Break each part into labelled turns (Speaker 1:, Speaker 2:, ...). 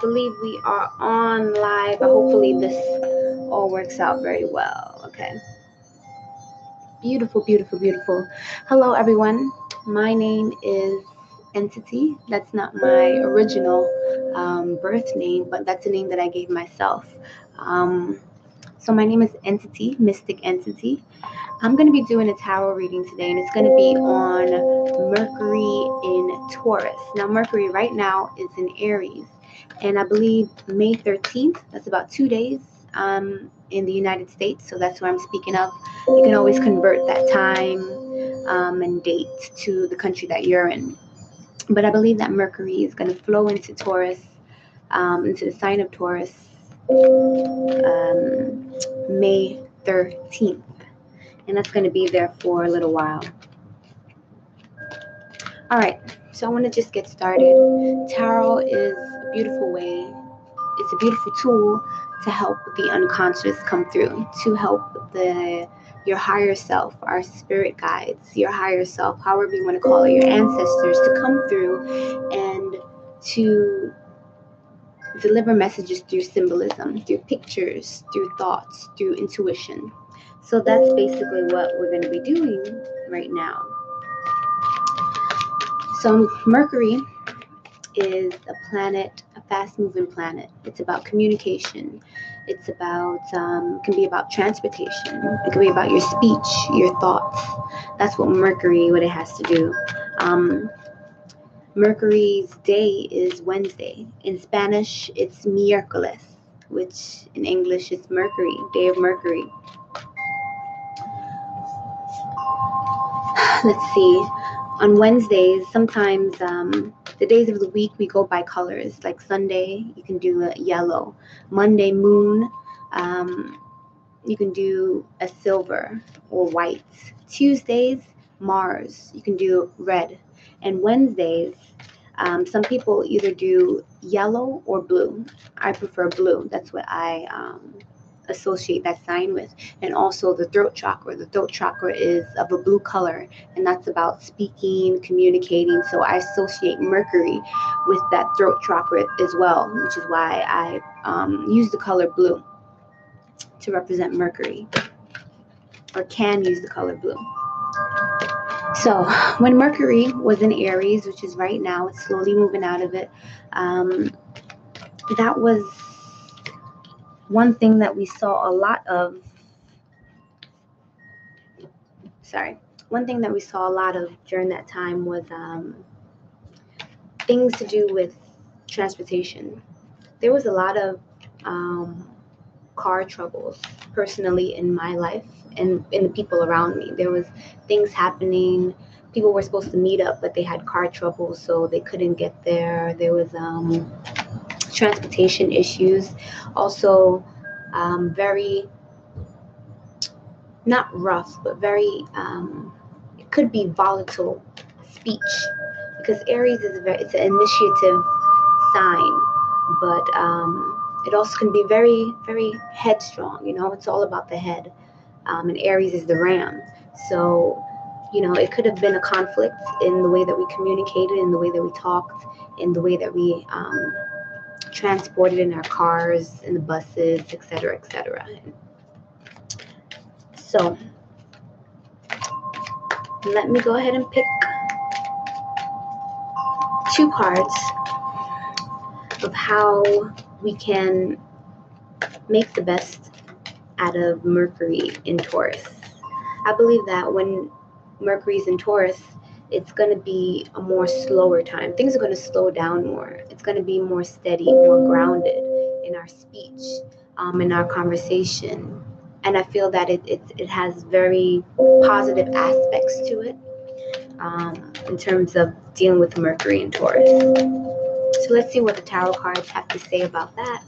Speaker 1: believe we are on live. Hopefully this all works out very well. Okay. Beautiful, beautiful, beautiful. Hello, everyone. My name is En.ti.T. That's not my original birth name, but that's a name that I gave myself. So my name is En.ti.T, Mystic En.ti.T. I'm going to be doing a tarot reading today, and it's going to be on Mercury in Taurus. Now, Mercury right now is in Aries, and I believe May 13th, that's about 2 days in the United States, so that's where I'm speaking of. You can always convert that time and date to the country that you're in. But I believe that Mercury is going to flow into Taurus, into the sign of Taurus, May 13th. And that's going to be there for a little while. All right, so I want to just get started. Tarot is a beautiful way, it's a beautiful tool to help the unconscious come through, to help your higher self, our spirit guides, your higher self, however you want to call it, your ancestors, to come through and to deliver messages through symbolism, through pictures, through thoughts, through intuition. So that's basically what we're going to be doing right now. So Mercury is a planet, a fast-moving planet. It's about communication. It's about, can be about transportation. It can be about your speech, your thoughts. That's what it has to do. Mercury's day is Wednesday. In Spanish, it's miércoles, which in English is Mercury, day of Mercury. Let's see. On Wednesdays, sometimes the days of the week we go by colors. Like Sunday, you can do a yellow. Monday, moon, you can do a silver or white. Tuesdays, Mars, you can do red. And Wednesdays, some people either do yellow or blue. I prefer blue. That's what I associate that sign with. And also the throat chakra. The throat chakra is of a blue color, and that's about speaking, communicating. So I associate Mercury with that throat chakra as well, which is why I use the color blue to represent Mercury, or can use the color blue. So when Mercury was in Aries, which is right now, it's slowly moving out of it, that was one thing that we saw a lot of. One thing that we saw a lot of during that time was things to do with transportation. There was a lot of car troubles personally in my life and in the people around me. There was things happening. People were supposed to meet up, but they had car trouble, so they couldn't get there. There was transportation issues. Also, very, not rough, but very, it could be volatile speech, because Aries is it's an initiative sign, but it also can be very, very headstrong. It's all about the head. And Aries is the ram. So, it could have been a conflict in the way that we communicated, in the way that we talked, in the way that we transported in our cars, in the buses, etc., etc. So, let me go ahead and pick 2 cards of how we can make the best out of Mercury in Taurus. I believe that when Mercury's in Taurus, it's going to be a more slower time. Things are going to slow down more. It's going to be more steady, more grounded in our speech, in our conversation. And I feel that it has very positive aspects to it in terms of dealing with Mercury and Taurus. So let's see what the tarot cards have to say about that.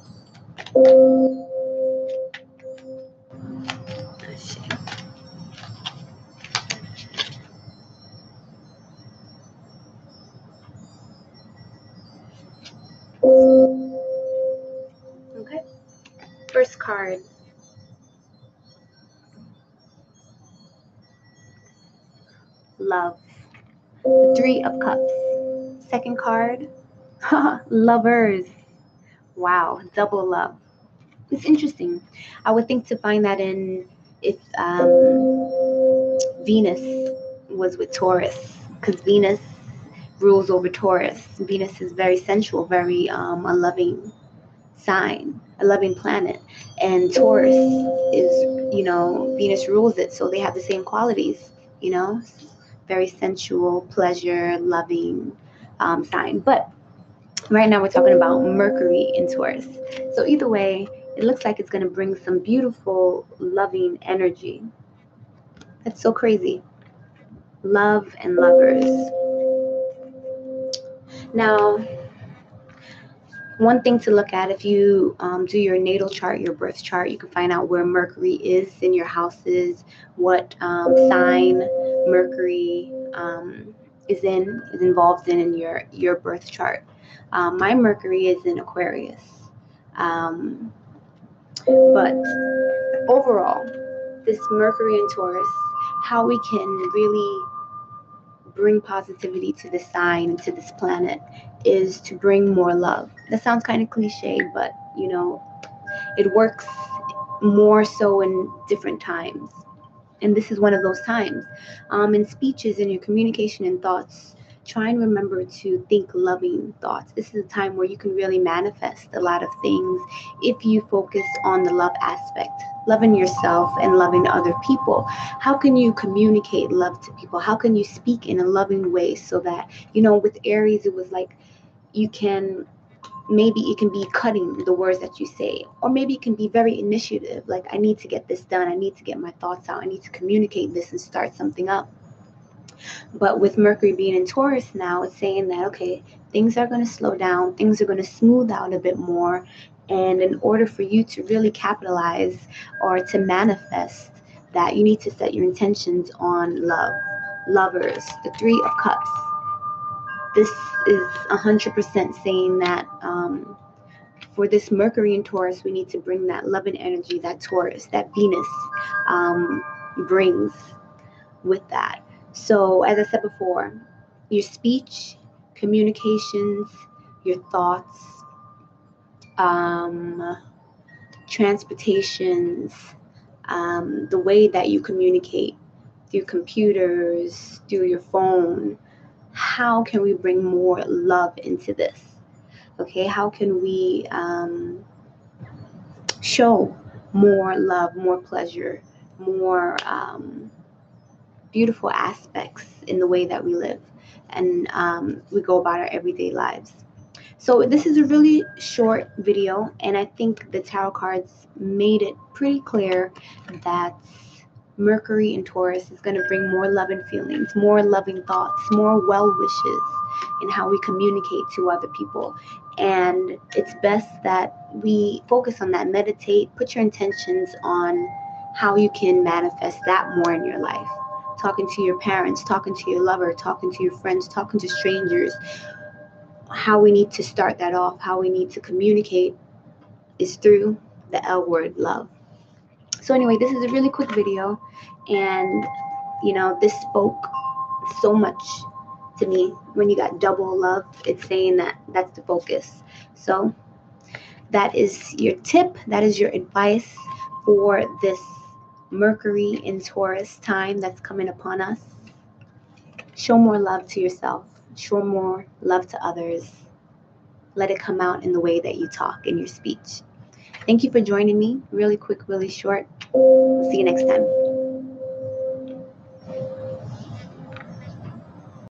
Speaker 1: Okay. First card. Love. The 3 of Cups. Second card. Lovers. Wow, double love. It's interesting. I would think to find that in if Venus was with Taurus, because Venus rules over Taurus. Venus is very sensual, very a loving sign, a loving planet, and Taurus is, Venus rules it, so they have the same qualities, you know, very sensual, pleasure, loving sign. But right now we're talking about Mercury in Taurus. So either way, it looks like it's going to bring some beautiful, loving energy. That's so crazy. Love and lovers. Now, one thing to look at, if you do your natal chart, your birth chart, you can find out where Mercury is in your houses, what sign Mercury is involved in your birth chart. My Mercury is in Aquarius. Um, but overall, this Mercury in Taurus, how we can really bring positivity to this sign and to this planet is to bring more love. That sounds kind of cliche, but it works more so in different times. And this is one of those times. In speeches, in your communication and thoughts, try and remember to think loving thoughts. This is a time where you can really manifest a lot of things if you focus on the love aspect, loving yourself and loving other people. How can you communicate love to people? How can you speak in a loving way so that, with Aries, it was like you can, maybe it can be cutting the words that you say, or maybe it can be very initiative, like I need to get this done, I need to get my thoughts out, I need to communicate this and start something up. But with Mercury being in Taurus now, it's saying that, okay, things are going to slow down, things are going to smooth out a bit more, and in order for you to really capitalize or to manifest that, you need to set your intentions on love. Lovers, the Three of Cups, this is 100% saying that for this Mercury in Taurus, we need to bring that love and energy that Taurus, that Venus brings with that. So, as I said before, your speech, communications, your thoughts, um, transportations, the way that you communicate through computers, through your phone, how can we bring more love into this? Okay, how can we show more love, more pleasure, more beautiful aspects in the way that we live and we go about our everyday lives. So this is a really short video, and I think the tarot cards made it pretty clear that Mercury in Taurus is going to bring more loving feelings, more loving thoughts, more well wishes in how we communicate to other people. And it's best that we focus on that, meditate, put your intentions on how you can manifest that more in your life. Talking to your parents, talking to your lover, talking to your friends, talking to strangers. How we need to start that off, how we need to communicate is through the L word, love. So anyway, this is a really quick video, and this spoke so much to me. When you got double love, it's saying that that's the focus. So that is your tip, that is your advice for this Mercury in Taurus time that's coming upon us. Show more love to yourself, show more love to others. Let it come out in the way that you talk in your speech. Thank you for joining me. Really quick, really short. See you next time.